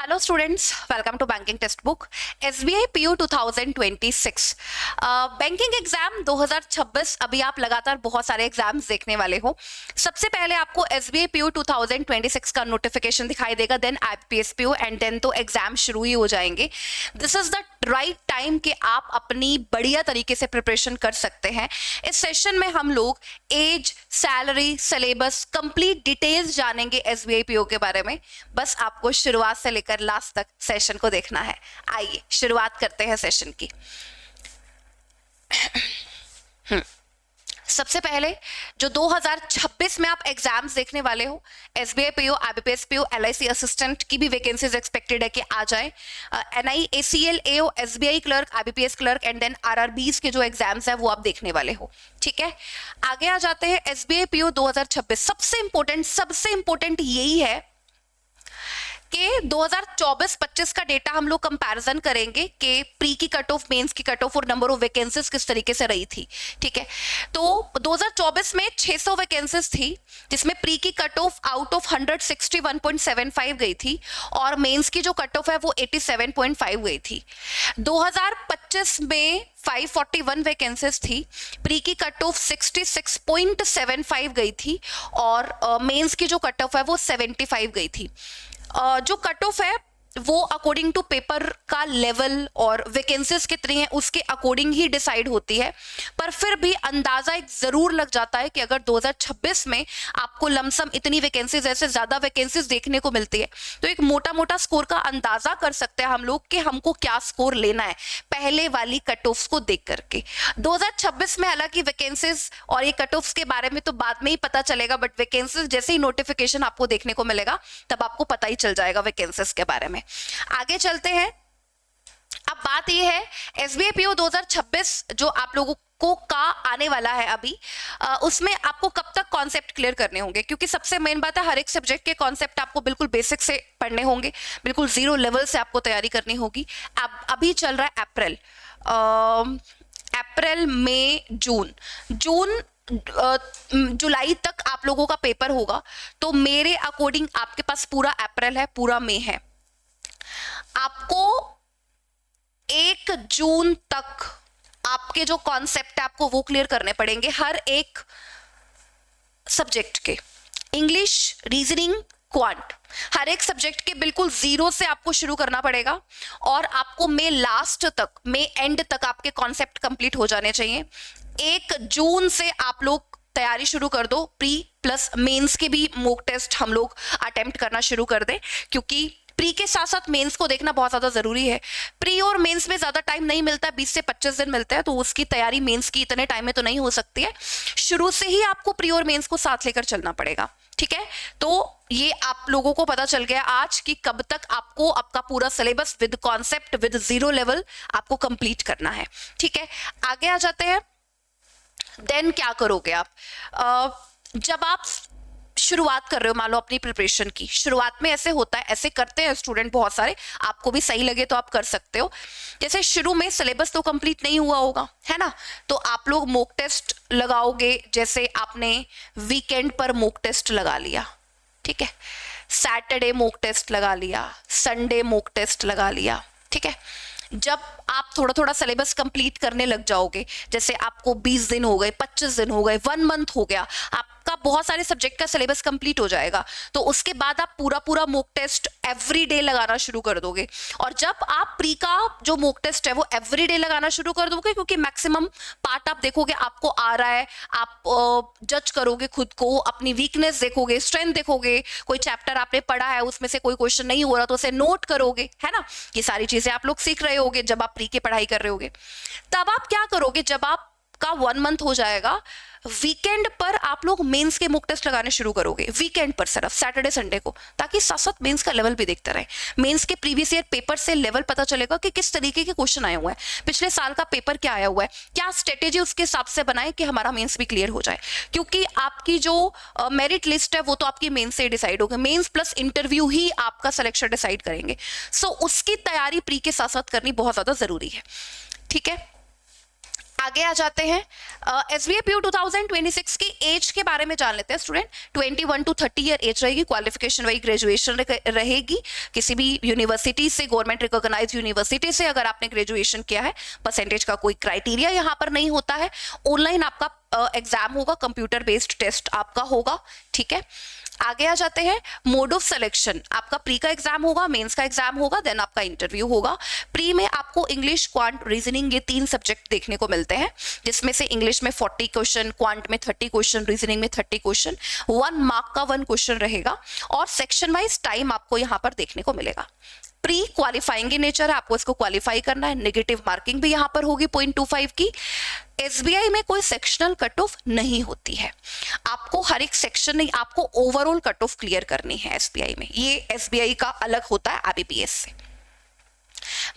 Hello students, welcome to banking text book SBI PO 2026 banking exam 2026। अभी आप लगातार बहुत सारे एग्जाम्स देखने वाले हो। सबसे पहले आपको एसबीआई पीयू 2026 का नोटिफिकेशन दिखाई देगा, then IPS PO and then तो एग्जाम शुरू ही हो जाएंगे। This is the right time कि आप अपनी बढ़िया तरीके से प्रिपरेशन कर सकते हैं। इस सेशन में हम लोग age, salary, syllabus, complete details जानेंगे एसबीआई पीयू के बारे में। बस आपको शुरुआत से लेकर लास्ट तक सेशन को देखना है। आइए शुरुआत करते हैं सेशन की। सबसे पहले जो 2026 में आप एग्जाम्स देखने वाले हो, SBI PO, IBPS PO, LIC assistant की भी वैकेंसीज एक्सपेक्टेड है कि आ जाए। NI, ACL, AO, SBI clerk, IBPS clerk and then RRBs के जो एग्जाम्स है वो आप देखने वाले हो। ठीक है, आगे आ जाते हैं एसबीआई पीयू 2026। सबसे इंपॉर्टेंट यही है कि 2024-25 का डेटा हम लोग कंपैरिजन करेंगे कि प्री की कट ऑफ, मेंस की कट ऑफ और नंबर ऑफ वैकेंसीज किस तरीके से रही थी। ठीक है, तो 2024 में 600 वैकेंसीज थी, जिसमें प्री की कट ऑफ आउट ऑफ 161.75 गई थी और मेंस की जो कट ऑफ है वो 87.5 गई थी। 2025 में 541 वैकेंसीज थी, प्री की कट ऑफ 66.75 गई थी और मेंस की जो कट ऑफ है वो 75 गई थी। जो कट ऑफ है वो अकॉर्डिंग टू पेपर का लेवल और वैकेंसीज कितनी है उसके अकॉर्डिंग ही डिसाइड होती है, पर फिर भी अंदाजा एक जरूर लग जाता है कि अगर 2026 में आपको लमसम इतनी वैकेंसीज, ऐसे ज्यादा वैकेंसीज देखने को मिलती है, तो एक मोटा मोटा स्कोर का अंदाजा कर सकते हैं हम लोग कि हमको क्या स्कोर लेना है पहले वाली कट ऑफ्स को देख करके। 2026 में हालांकि वैकेंसीज और ये कट ऑफ्स के बारे में तो बाद में ही पता चलेगा, बट वैकेंसीज जैसे ही नोटिफिकेशन आपको देखने को मिलेगा तब आपको पता ही चल जाएगा वैकेंसीज के बारे में। आगे चलते हैं। अब बात यह है एसबीआई पीयू 2026 जो आप लोगों को का आने वाला है अभी, उसमें आपको कब तक कॉन्सेप्ट क्लियर करने होंगे, क्योंकि सबसे मेन बात है हर एक सब्जेक्ट के कॉन्सेप्ट आपको बिल्कुल बेसिक से पढ़ने होंगे, बिल्कुल जीरो लेवल से आपको तैयारी करनी होगी। अब अभी चल रहा है अप्रैल, मई, जून, जुलाई तक आप लोगों का पेपर होगा, तो मेरे अकॉर्डिंग आपके पास पूरा अप्रैल है, पूरा मई है। आपको 1 जून तक आपके जो कॉन्सेप्ट है आपको वो क्लियर करने पड़ेंगे हर एक सब्जेक्ट के। इंग्लिश, रीजनिंग, क्वांट, हर एक सब्जेक्ट के बिल्कुल जीरो से आपको शुरू करना पड़ेगा और आपको मई एंड तक आपके कॉन्सेप्ट कंप्लीट हो जाने चाहिए। 1 जून से आप लोग तैयारी शुरू कर दो, प्री प्लस मेंस के भी मॉक टेस्ट हम लोग अटेम्प्ट करना शुरू कर दें, क्योंकि प्री के साथ साथ मेंस को देखना बहुत ज्यादा जरूरी है। प्री और मेंस में ज्यादा टाइम नहीं मिलता है, 20 से 25 दिन मिलता है, तो उसकी तैयारी मेंस की इतने टाइम में तो नहीं हो सकती है। शुरू से ही आपको प्री और मेंस को साथ लेकर चलना पड़ेगा। ठीक है, तो ये आप लोगों को पता चल गया आज कि कब तक आपको आपका पूरा syllabus with concept, with zero level आपको कंप्लीट करना है। ठीक है, आगे आ जाते हैं। देन क्या करोगे आप? जब आप शुरुआत कर रहे हो, मान लो अपनी प्रिपरेशन की शुरुआत में ऐसे होता है, ऐसे करते हैं स्टूडेंट बहुत सारे, आपको भी सही लगे तो आप कर सकते हो। जैसे शुरू में सिलेबस तो कंप्लीट नहीं हुआ होगा, है ना, तो आप लोग मॉक टेस्ट लगाओगे। जैसे आपने वीकेंड पर मॉक टेस्ट लगा लिया, ठीक है, सैटरडे मॉक टेस्ट लगा लिया, संडे मॉक टेस्ट लगा लिया। ठीक है, जब आप थोड़ा थोड़ा सिलेबस कंप्लीट करने लग जाओगे, जैसे आपको 20 दिन हो गए, 25 दिन हो गए, 1 मंथ हो गया, आपका बहुत सारे सब्जेक्ट का सिलेबस कंप्लीट हो जाएगा, तो उसके बाद आप पूरा मॉक टेस्ट एवरी डे लगाना शुरू कर दोगे। और जब आप प्री का जो मॉक टेस्ट है वो एवरी डे लगाना शुरू कर दोगे, क्योंकि मैक्सिमम पार्ट आप देखोगे आपको आ रहा है, आप जज करोगे खुद को, अपनी वीकनेस देखोगे, स्ट्रेंथ देखोगे, कोई चैप्टर आपने पढ़ा है उसमें से कोई क्वेश्चन नहीं हो रहा तो उसे नोट करोगे, है ना। ये सारी चीजें आप लोग सीख रहे होगे जब आप प्री की पढ़ाई कर रहे होगे। तब आप क्या करोगे, जब आपका 1 मंथ हो जाएगा, वीकेंड पर आप लोग मेंस के मॉक टेस्ट लगाने शुरू करोगे, वीकेंड पर सिर्फ सैटरडे संडे को, ताकि साथ साथ मेंस का लेवल भी देखते रहे। मेंस के प्रीवियस ईयर पेपर से लेवल पता चलेगा कि किस तरीके के क्वेश्चन आए हुए हैं, पिछले साल का पेपर क्या आया हुआ है, क्या स्ट्रेटेजी उसके हिसाब से बनाए कि हमारा मेंस भी क्लियर हो जाए। क्योंकि आपकी जो मेरिट लिस्ट है वो तो आपकी मेंस से डिसाइड होगी, मेंस प्लस इंटरव्यू ही आपका सिलेक्शन डिसाइड करेंगे। सो उसकी तैयारी प्री के साथ साथ करनी बहुत ज्यादा जरूरी है। ठीक है, आगे आ जाते हैं SBI PU 2026 की एज के बारे में जान लेते हैं स्टूडेंट। 21 to 30 ईयर एज रहेगी, क्वालिफिकेशन वही ग्रेजुएशन रहेगी, किसी भी यूनिवर्सिटी से, गवर्नमेंट रिकॉग्नाइज यूनिवर्सिटी से अगर आपने ग्रेजुएशन किया है, परसेंटेज का कोई क्राइटेरिया यहाँ पर नहीं होता है। ऑनलाइन आपका एग्जाम होगा, कंप्यूटर बेस्ड टेस्ट आपका होगा, ठीक है। आगे आ जाते हैं मोड ऑफ सिलेक्शन, आपका प्री का एग्जाम होगा, मेंस का एग्जाम होगा, देन आपका इंटरव्यू होगा। प्री में आपको इंग्लिश, क्वांट, रीजनिंग, ये 3 सब्जेक्ट देखने को मिलते हैं, जिसमें से इंग्लिश में 40 क्वेश्चन, क्वांट में 30 क्वेश्चन, रीजनिंग में 30 क्वेश्चन, 1 मार्क का 1 क्वेश्चन रहेगा और सेक्शन वाइज टाइम आपको यहाँ पर देखने को मिलेगा। प्री क्वालिफाइंग नेचर है, आपको इसको क्वालिफाई करना है, नेगेटिव मार्किंग भी यहाँ पर होगी 0.25 की। एसबीआई में कोई सेक्शनल कट ऑफ नहीं होती है, आपको हर एक सेक्शन नहीं, आपको ओवरऑल कट ऑफ क्लियर करनी है एसबीआई में, ये एसबीआई का अलग होता है आईबीपीएस से।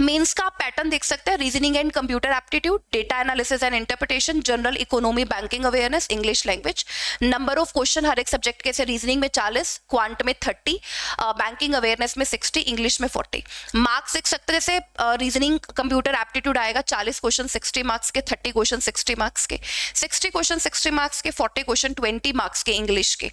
मेंस का आप पैटर्न देख सकते हैं, reasoning and computer aptitude, data analysis and interpretation, general economy, banking awareness, English language. Number of question हर एक सब्जेक्ट के से, रीजनिंग में 40, क्वांट में 30, बैंकिंग अवेयरनेस में 60, इंग्लिश में 40। मार्क्स देख सकते हैं, जैसे रीजनिंग कंप्यूटर एप्टीट्यूड आएगा 40 क्वेश्चन 60 मार्क्स के, 30 क्वेश्चन 60 मार्क्स के, 60 क्वेश्चन 60 मार्क्स के, 40 क्वेश्चन 20 मार्क्स के इंग्लिश के।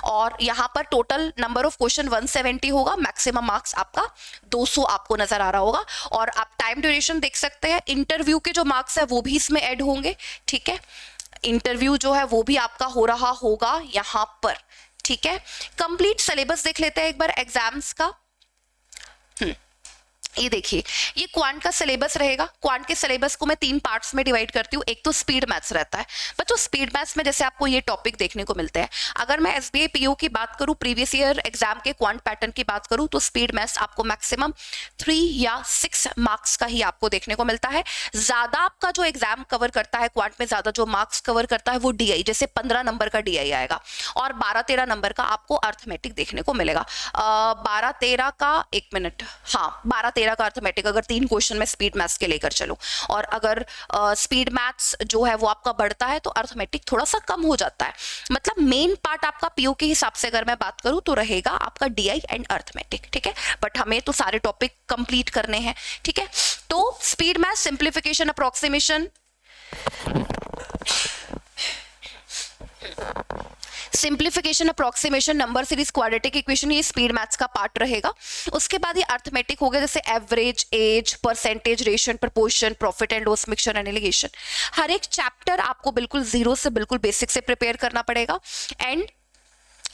और यहाँ पर टोटल नंबर ऑफ क्वेश्चन 170 होगा, मैक्सिमम मार्क्स आपका 200 आपको नजर आ रहा होगा। और आप टाइम ड्यूरेशन देख सकते हैं, इंटरव्यू के जो मार्क्स है वो भी इसमें ऐड होंगे, ठीक है। इंटरव्यू जो है वो भी आपका हो रहा होगा यहाँ पर, ठीक है। कंप्लीट सिलेबस देख लेते हैं एक बार एग्जाम्स का। ये देखिए, ये क्वांट का सिलेबस रहेगा। क्वांट के सिलेबस को मैं 3 पार्ट्स में डिवाइड करती हूँ। एक तो स्पीड मैथ्स रहता है, बच्चों स्पीड मैथ्स में जैसे आपको ये टॉपिक देखने को मिलते हैं। अगर मैं एसबीआई पीओ की बात करूँ, प्रीवियस ईयर एग्जाम के क्वांट पैटर्न की बात करूँ, तो स्पीड मैथ्स आपको मैक्सिमम 3 या 6 मार्क्स का ही आपको देखने को मिलता है। ज्यादा आपका जो एग्जाम कवर करता है क्वांट में, ज्यादा जो मार्क्स कवर करता है वो डीआई, जैसे 15 नंबर का डीआई आएगा और 12-13 नंबर का आपको अर्थमेटिक देखने को मिलेगा। 12-13 का, 1 मिनट, हाँ 12-13 का अर्थमेटिक, अगर 3 क्वेश्चन में स्पीड मैथ्स के लेकर चलूं। और अगर स्पीड मैथ्स जो है वो आपका बढ़ता है तो अर्थमेटिक थोड़ा सा कम हो जाता है। मतलब मेन पार्ट आपका पीओ के हिसाब से अगर मैं बात करूं तो रहेगा आपका डीआई एंड अर्थमेटिक, ठीक है। बट हमें तो सारे टॉपिक कंप्लीट करने हैं, ठीक है। तो speed maths, simplification, approximation, simplification, approximation, number series, quadratic equation, ये स्पीड मैथ्स का पार्ट रहेगा। उसके बाद ये अर्थमेटिक हो गया, जैसे average, age, percentage, ratio, proportion, profit and loss, mixture and alligation. हर एक चैप्टर आपको बिल्कुल जीरो से बिल्कुल बेसिक से प्रिपेयर करना पड़ेगा। एंड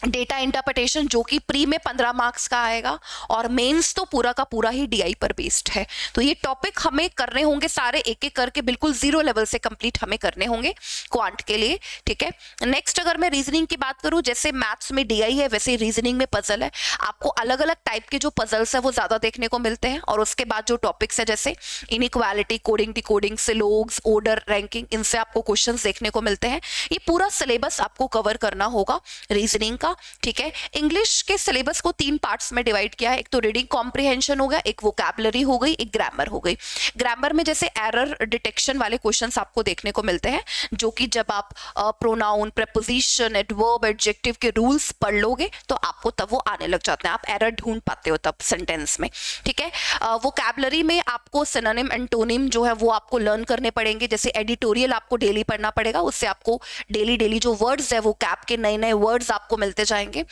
डेटा इंटरप्रिटेशन जो कि प्री में 15 मार्क्स का आएगा और मेंस तो पूरा का पूरा ही डीआई पर बेस्ड है। तो ये टॉपिक हमें करने होंगे सारे एक एक करके, बिल्कुल जीरो लेवल से कंप्लीट हमें करने होंगे क्वांट के लिए, ठीक है। नेक्स्ट अगर मैं रीजनिंग की बात करूं, जैसे मैथ्स में डीआई है वैसे रीजनिंग में पजल है। आपको अलग अलग टाइप के जो पजल्स है वो ज्यादा देखने को मिलते हैं। और उसके बाद जो टॉपिक्स है जैसे inequality, coding, decoding, syllogism, order, ranking, इनसे आपको क्वेश्चंस देखने को मिलते हैं। ये पूरा सिलेबस आपको कवर करना होगा रीजनिंग, ठीक है। इंग्लिश के सिलेबस को 3 पार्ट्स में डिवाइड किया है। एक तो रीडिंग कॉम्प्रिहेंशन हो गया, एक वोकैबुलरी हो गई, एक ग्रामर हो गई। ग्रामर में जैसे एरर डिटेक्शन वाले क्वेश्चंस आपको देखने को मिलते हैं, जो कि जब आप प्रोनाउन, प्रेपोजिशन, एडवर्ब, एडजेक्टिव के रूल्स पढ़ लोगे तो आपको तब वो आने लग जाते हैं, आप एरर ढूंढ पाते हो तब सेंटेंस में, ठीक है। वोकैबुलरी में आपको सिनोनिम, एंटोनिम जो है वो आपको लर्न करने पड़ेंगे। जैसे एडिटोरियल आपको डेली पढ़ना पड़ेगा, उससे आपको डेली जो वर्ड्स है वो कैप के नए नए वर्ड्स आपको मिलते जाएंगे।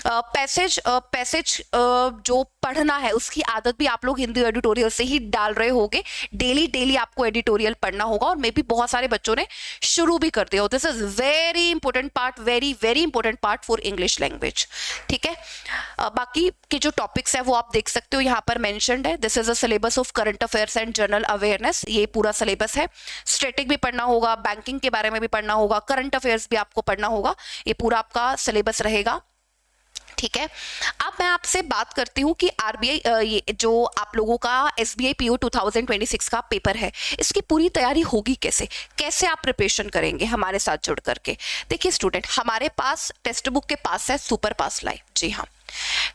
पैसेज जो पढ़ना है उसकी आदत भी आप लोग हिंदी एडिटोरियल से ही डाल रहे होगे। डेली आपको एडिटोरियल पढ़ना होगा और मे बी बहुत सारे बच्चों ने शुरू भी कर दिया हो। This is very important part, very important part for English language, ठीक है। बाकी के जो टॉपिक्स है वो आप देख सकते हो यहाँ पर मेंशन्ड है। This is a syllabus of current affairs and general awareness, ये पूरा सिलेबस है। स्टैटिक भी पढ़ना होगा, बैंकिंग के बारे में भी पढ़ना होगा, करंट अफेयर्स भी आपको पढ़ना होगा, ये पूरा आपका सिलेबस रहेगा, ठीक है। अब मैं आपसे बात करती हूँ कि आरबीआई, ये जो आप लोगों का एसबीआई पीओ 2026 का पेपर है, इसकी पूरी तैयारी होगी कैसे आप प्रिपरेशन करेंगे हमारे साथ जुड़ करके। देखिए स्टूडेंट, हमारे पास टेक्स्ट बुक के पास है सुपर पास लाइव, जी हाँ,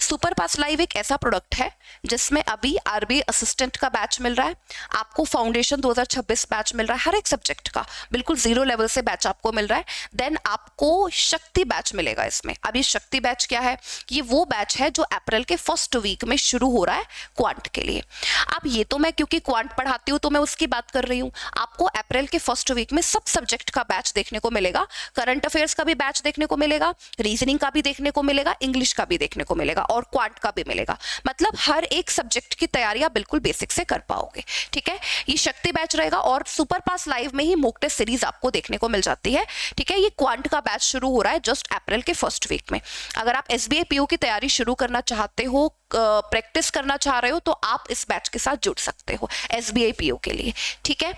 सुपर पास लाइव एक ऐसा प्रोडक्ट है जिसमें अभी आरबीआई असिस्टेंट का बैच मिल रहा है, आपको फाउंडेशन 2026 बैच मिल रहा है, हर एक सब्जेक्ट का बिल्कुल 0 लेवल से बैच आपको मिल रहा है। देन आपको शक्ति बैच मिलेगा इसमें। अब ये शक्ति बैच क्या है? ये वो बैच है जो अप्रैल के फर्स्ट वीक में शुरू हो रहा है क्वांट के लिए। अब ये तो मैं क्योंकि क्वांट पढ़ाती हूँ तो मैं उसकी बात कर रही हूँ। आपको अप्रैल के फर्स्ट वीक में सब सब्जेक्ट का बैच देखने को मिलेगा, करंट अफेयर्स का भी बैच देखने को मिलेगा, रीजनिंग का भी देखने को मिलेगा, इंग्लिश का भी देखने को मिलेगा और क्वांट का भी मिलेगा। मतलब हर एक सब्जेक्ट की तैयारी आप बिल्कुल बेसिक से कर पाओगे। ठीक है, ये शक्ति बैच रहेगा और सुपर पास लाइव में ही मॉक टेस्ट सीरीज आपको देखने को मिल जाती है। ठीक है, ये क्वांट का बैच शुरू हो रहा है जस्ट अप्रैल के फर्स्ट वीक में। अगर आप एसबीआई पीओ की तैयारी शुरू करना चाहते हो, प्रैक्टिस करना चाह रहे हो, तो आप इस बैच के साथ जुड़ सकते हो एसबीआई पीओ के लिए। ठीक है,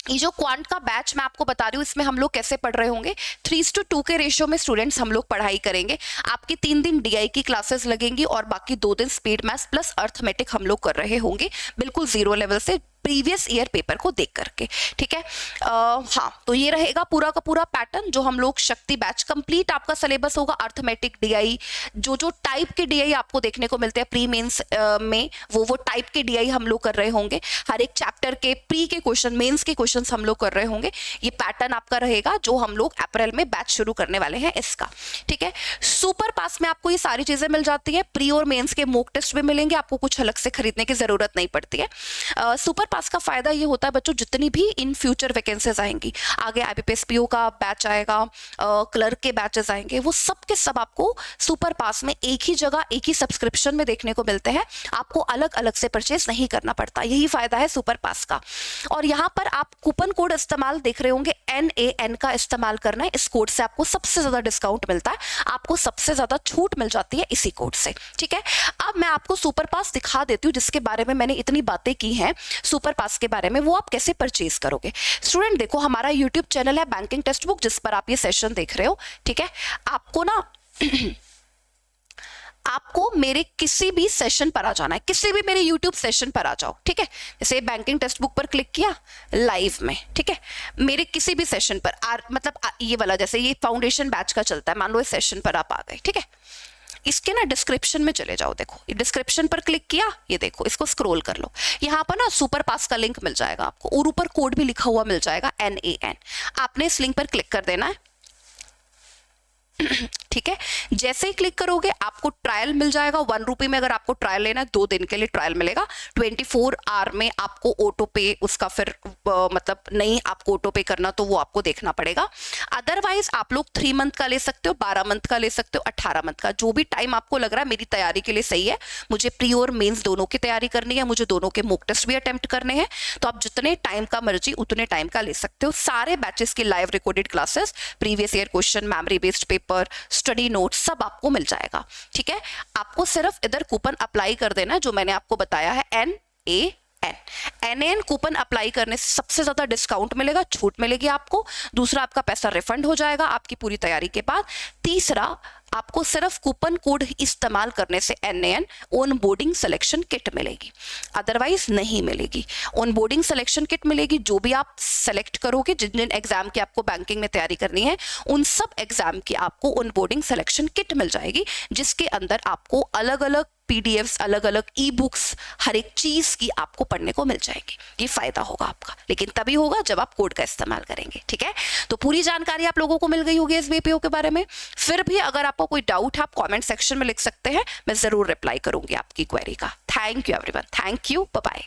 ये जो क्वांट का बैच मैं आपको बता रही हूँ, इसमें हम लोग कैसे पढ़ रहे होंगे, 3:2 के रेशियो में स्टूडेंट्स हम लोग पढ़ाई करेंगे। आपकी 3 दिन डीआई की क्लासेस लगेंगी और बाकी 2 दिन स्पीड मैथ्स प्लस अर्थमेटिक हम लोग कर रहे होंगे, बिल्कुल 0 लेवल से प्रीवियस ईयर पेपर को देख करके। ठीक है, हाँ, तो ये रहेगा पूरा का पूरा पैटर्न जो हम लोग शक्ति बैच, कंप्लीट आपका सिलेबस होगा। अर्थमेटिक डीआई, जो टाइप के डीआई आपको देखने को मिलते हैं प्री मेंस में, वो टाइप के डीआई हम लोग कर रहे होंगे। हर एक चैप्टर के प्री के क्वेश्चन, मेंस के क्वेश्चन हम लोग कर रहे होंगे। ये पैटर्न आपका रहेगा जो हम लोग अप्रैल में बैच शुरू करने वाले हैं इसका। ठीक है, सुपर पास में आपको ये सारी चीजें मिल जाती है। प्री और मेंस के मॉक टेस्ट भी मिलेंगे, आपको कुछ अलग से खरीदने की जरूरत नहीं पड़ती है। सुपर पास का फायदा ये होता है बच्चों, जितनी भी इन फ्यूचर वैकेंसीज आएंगी, आगे आईबीपीएस पीओ का बैच आएगा, क्लर्क के बैचेस आएंगे, वो सब के सब आपको सुपर पास में एक ही जगह एक ही सब्सक्रिप्शन में देखने को मिलते हैं। आपको अलग अलग से परचेज नहीं करना पड़ता, यही फायदा है सुपर पास का। और यहाँ पर आप कूपन कोड इस्तेमाल देख रहे होंगे, NAN का इस्तेमाल करना है। इस कोड से आपको सबसे ज्यादा डिस्काउंट मिलता है, आपको सबसे ज्यादा छूट मिल जाती है इसी कोड से। ठीक है, अब मैं आपको सुपर पास दिखा देती हूँ, जिसके बारे में मैंने इतनी बातें की हैं सुपर पास के बारे में, वो आप कैसे परचेज करोगे। स्टूडेंट देखो, हमारा यूट्यूब चैनल है बैंकिंग टेक्स्ट बुक, जिस पर आप ये सेशन देख रहे हो। ठीक है, आपको ना आपको मेरे किसी भी सेशन पर आ जाना है, किसी भी मेरे YouTube सेशन पर आ जाओ। ठीक है, जैसे बैंकिंग टेक्स्ट बुक पर क्लिक किया लाइव में। ठीक है, मेरे किसी भी सेशन पर मतलब ये वाला, जैसे ये फाउंडेशन बैच का चलता है, मान लो इस सेशन पर आप आ गए। ठीक है, इसके ना डिस्क्रिप्शन में चले जाओ, देखो डिस्क्रिप्शन पर क्लिक किया, ये देखो इसको स्क्रॉल कर लो, यहाँ पर ना सुपर पास का लिंक मिल जाएगा आपको और ऊपर कोड भी लिखा हुआ मिल जाएगा NAN। आपने इस लिंक पर क्लिक कर देना है। ठीक है, जैसे ही क्लिक करोगे आपको ट्रायल मिल जाएगा 1 रुपये में। अगर आपको ट्रायल लेना है 2 दिन के लिए ट्रायल मिलेगा। 24 आवर में आपको ऑटो पे उसका फिर मतलब नहीं आपको ऑटो पे करना तो वो आपको देखना पड़ेगा। अदरवाइज आप लोग 3 मंथ का ले सकते हो, 12 मंथ का ले सकते हो, 18 मंथ का, जो भी टाइम आपको लग रहा है। मेरी तैयारी के लिए सही है, मुझे प्री और मेंस दोनों की तैयारी करनी है, मुझे दोनों के मॉक टेस्ट भी अटेम्प्ट करने हैं, तो आप जितने टाइम का मर्जी उतने टाइम का ले सकते हो। सारे बैचेस की live recorded classes, previous year question, memory based paper, study note सब आपको मिल जाएगा। ठीक है, आपको सिर्फ इधर कूपन अप्लाई कर देना है जो मैंने आपको बताया है, NAN कूपन अप्लाई करने से सबसे ज्यादा डिस्काउंट मिलेगा, छूट मिलेगी आपको। दूसरा, आपका पैसा रिफंड हो जाएगा आपकी पूरी तैयारी के बाद। तीसरा, आपको सिर्फ कूपन कोड इस्तेमाल करने से NAN on boarding selection kit मिलेगी, अदरवाइज नहीं मिलेगी। ऑन बोर्डिंग सिलेक्शन किट मिलेगी, जो भी आप सेलेक्ट करोगे, जिन जिन एग्जाम की आपको बैंकिंग में तैयारी करनी है, उन सब एग्जाम की आपको ऑन बोर्डिंग सिलेक्शन किट मिल जाएगी, जिसके अंदर आपको अलग अलग PDFs, अलग अलग ई-बुक्स, हर एक चीज की आपको पढ़ने को मिल जाएगी। ये फायदा होगा आपका, लेकिन तभी होगा जब आप कोड का इस्तेमाल करेंगे। ठीक है, तो पूरी जानकारी आप लोगों को मिल गई होगी एसबीआई पीओ के बारे में। फिर भी अगर आपको कोई डाउट है, आप कमेंट सेक्शन में लिख सकते हैं, मैं जरूर रिप्लाई करूंगी आपकी क्वेरी का। Thank you everyone, thank you, bye bye.